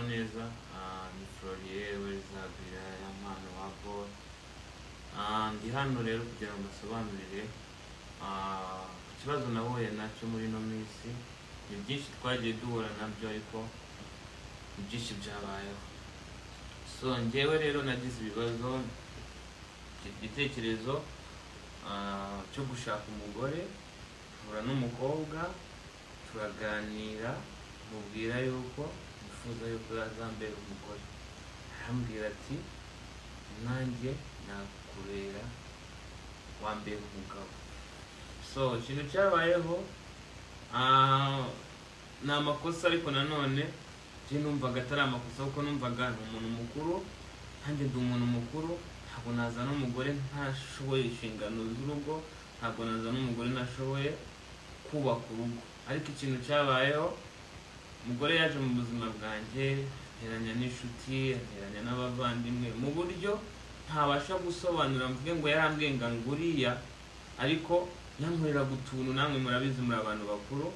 neza ni Florier Wezagwira y'amano wako ndi hano rero kugira ngo mbasobanurire ikibazo nahuye nacyo muri no minsi. Ni byinshi twagiye duhura nabyo ariko ni byinshi byabayeho. So njyewe rero nagize ibibazo igitekerezo cyo gushaka umugore, tuhura n'umukobwa turaganira, mubwira yuko nifuza yuko yazambera umugore. Arambwira ati nanjye nakubera wambera umugabo. So ikintu cyabayeho ni amakosa, ariko nanone je numvaga atari amakosa kuko numvaga ni umuntu mukuru, nanjye ndi umuntu mukuru. Ntabwo nazana umugore ntashoboye inshingano z'urugo, ntabwo nazana umugore nashoboye kubaka urugo. Ariko ikintu cyabayeho, umugore yaje mu buzima bwanjye, nteranya n'inshuti, nteranya n'abavandimwe mu buryo ntabasha gusobanura, mvuge ngo yarambwiye ngo nguriya, ariko yankorera gutuntu. Namwe murabizi muri abantu bakuru,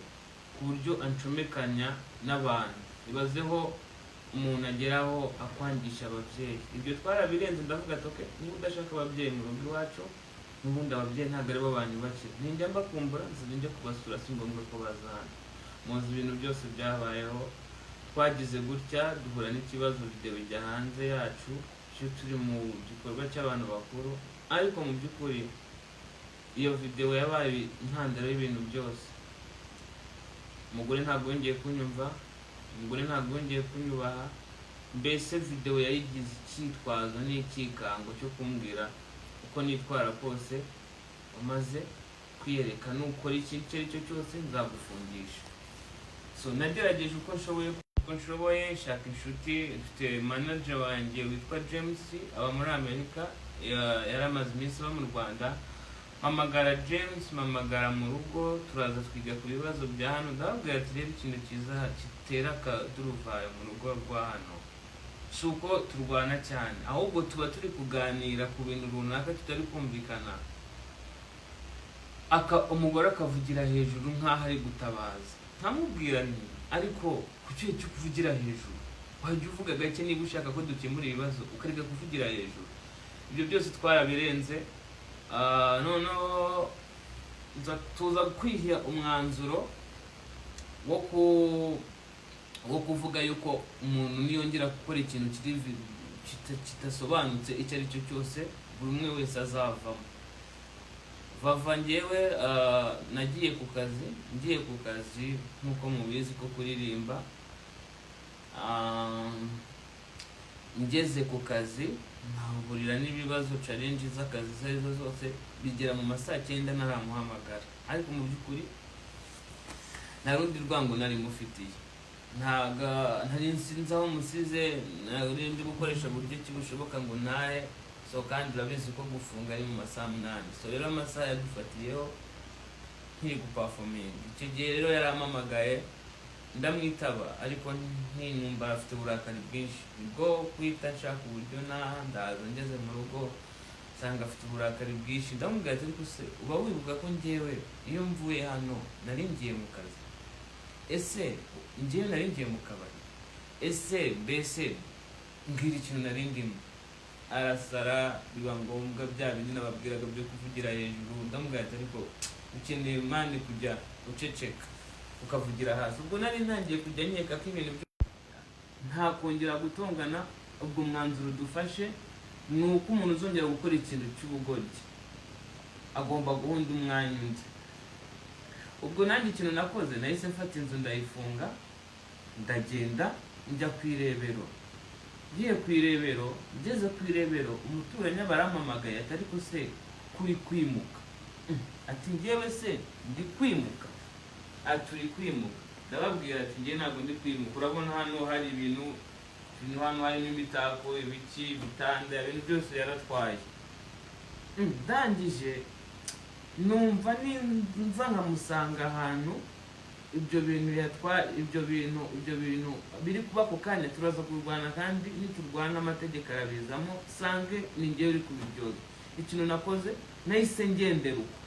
ku buryo ancomekanya n'abantu. Ibazeho umuntu ageraho akwangisha ababyeyi. Ibyo twarabirenze, ndavuga ati okay, niba udashaka ababyeyi mu rugo iwacu, n'ubundi ababyeyi ntabwo ari bo banyubakira, ninjya mbakumbura nzajya kubasura, si ngombwa ko bazana. Muzi ibintu byose byabayeho. Twagize gutya duhura n'ikibazo, video ijya hanze yacu cyo turi mu gikorwa cy'abantu bakuru, ariko mu by'ukuri iyo video yabaye intandaro y'ibintu byose. Umugore ntabwo yongeye kunyumva, umugore ntabwo yongeye kunyubaha. Mbese video yayigize icyitwazo n'ikikango cyo kumbwira uko nitwara kose, umaze kwiyereka n'ukora ikintu icyo cyose nzagufungisha. So nagerageje uko nshoboye, shaka inshuti. Mfite manager wanjye witwa James, aba muri Amerika, yaramaze iminsi aba mu Rwanda. Mpamagara James, mpamagara mu rugo, turaza twiga ku bibazo bya hano. Ndababwira ati rero ikintu cyiza kitera akaduruvayo mu rugo rwa hano si uko turwana cyane, ahubwo tuba turi kuganira ku bintu runaka tutari kumvikana. Umugore akavugira hejuru nk'aho ari gutabaza. Ntamubwira nti ariko kuki cyo kuvugira hejuru, wajya uvuga gake niba ushaka ko dukemura ibibazo, ukareka kuvugira hejuru. Ibyo byose twarabirenze. Noneho tuza kwiha umwanzuro wo kuvuga yuko umuntu niyongera gukora ikintu kitasobanutse icyo ari cyo cyose, buri umwe wese azavamo. Vava njyewe nagiye ku kazi, ngiye ku kazi nk'uko mubizi ko kuririmba. Ngeze ku kazi nkahurira n'ibibazo, challenge z'akazi zarizo zose, bigera mu masaa 9 naramuhamagara. Ariko mu by'ukuri narundi rwango nari mufitiye, ntari nsinzi aho musize, nari ndi gukoresha buryo kibushoboka ngo nahe. So kandi urabizi ko gufunga ari mu masaa 8. So rero amasaha yadufatiyeho nkiri guperforming. Icyo gihe rero yarampamagaye, ndamwitaba, ariko ntinumva afite uburakari bwinshi. Ubwo kwita nshaka uburyo ndaza ngeze mu rugo nsanga afite uburakari bwinshi. Ndamubwira ati ariko se uba wibuka ko njyewe iyo mvuye hano nari ngiye mu kazi? Ese njyewe nari ngiye mu kabari? Ese mbese mbwira ikintu nari ndimo. Arasara, biba ngombwa bya bindi nababwiraga byo kuvugira hejuru. Ndamubwira ati ariko ukeneye mani kujya uceceka ukavugira hasi. Ubwo nari ntangiye kujya nkeka ko ibintu nta kongera gutongana. Ubwo mwanzuro dufashe ni uko umuntu uzongera gukora ikintu cy'ubugoryi agomba guhunda umwanya undi. Ubwo nanjye ikintu nakoze, nahise mfata inzu ndayifunga, ndagenda njya kwirebero. Ngiye kwirebero, ngeze kwirebero, umuturanyi barampamagaye ati ariko se kuri kwimuka? Ati njyewe se ndi kwimuka? Turi kwimuka. Ndababwira ati njye ntabwo ndi kwimuka, urabona hano hari ibintu hano harimo imitako, ibiki, bitanda, ibintu byose yaratwaye. Ndangije numva nimva nkamusanga ahantu ibyo bintu yatwaye, ibyo bintu biri kuba ku kanya turaza kurwana, kandi niturwana amategeko arabizamo, sange ni njyewe uri kubiryoza. Ikintu nakoze, nahise ngendera uko,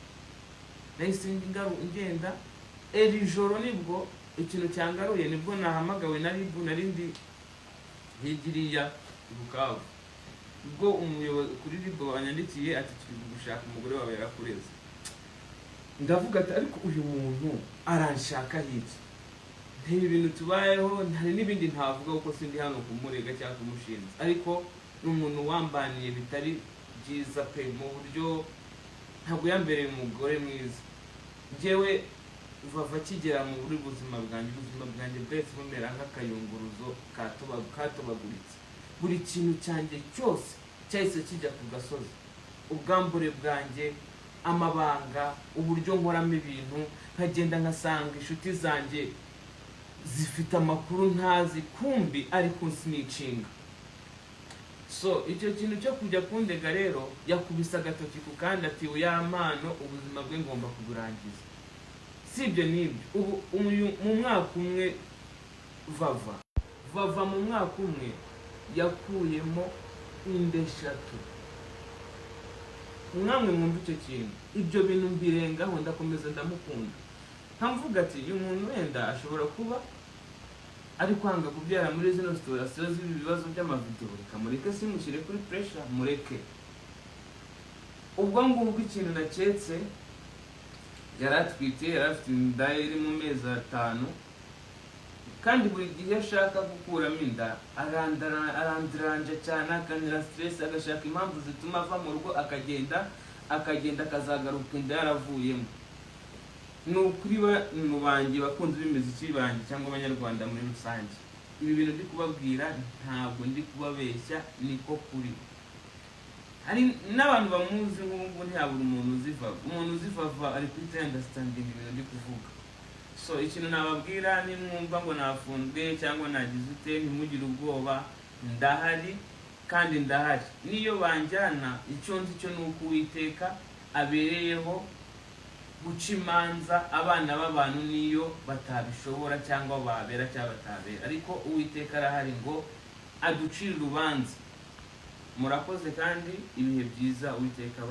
nahise ngenda. Iri joro nibwo ikintu cyangaruye, nibwo nahamagawe na Ribu, narindi higiriya Bukavu, ubwo umuyobozi kuri ribo wanyandikiye ati turi gushaka umugore wawe yarakureze. Ndavuga ati ariko uyu muntu aranshaka hiki, ntibi bintu tubayeho, hari n'ibindi ntavuga kuko sindi hano kumurega cyangwa kumushinja, ariko n'umuntu wambaniye bitari byiza pe, mu buryo ntabwo yambereye umugore mwiza. Njyewe Vava kigera mu buri buzima bwanjye bwese bumera nk'akayunguruzo katobaguritse. Buri kintu cyanjye cyose cyahise kijya ku gasozi, ubwambure bwanjye, amabanga, uburyo nkoramo ibintu, nkagenda nkasanga inshuti zanjye zifite amakuru ntazi, kumbi ariko sinicinga. So icyo kintu cyo kujya kundega rero, yakubise agatoki ku kandi ati uya mpano ubuzima bwe ngomba kuburangiza. Sibyo nibyo, ubu mu mwaka umwe Vava mu mwaka umwe yakuyemo inda 3. Mwamwe mwumva icyo kintu, ibyo bintu mbirengaho, ndakomeza ndamukunda. Nkamvuga ati uyu muntu wenda ashobora kuba ari kwanga kubyara muri zino situation z'ibi bibazo by'amavideo, reka mureke simushyire kuri pressure, mureke. Ubwo ngubwo ikintu naketse, yaratwite, yarafite inda iri mu mezi 5, kandi buri gihe ashaka gukuramo inda arandiranja cyane, akanira stress, agashaka impamvu zituma ava mu rugo, akagenda akazagaruka inda yaravuyemo. Nukuri mu banjye bakunze b'imiziki banjye cyangwa abanyarwanda muri rusange, ibi bintu ndi kubabwira ntabwo ndi kubabeshya, niko kuri. Hari n'abantu bamuzi nk'ubu ntihabura umuntu uzivava ari kwita understanding ibintu ndi kuvuga. So ikintu nababwira, nimwumva ngo nafunzwe cyangwa nagize ute, ntimugire ubwoba, ndahari kandi ndahari. Niyo banjyana, icyo nzi cyo nuko Uwiteka abereyeho guca imanza abana b'abantu niyo batabishobora cyangwa babera cyangwa batabera, ariko Uwiteka arahari ngo aducire urubanza. Murakoze kandi ibihe byiza, Uwiteka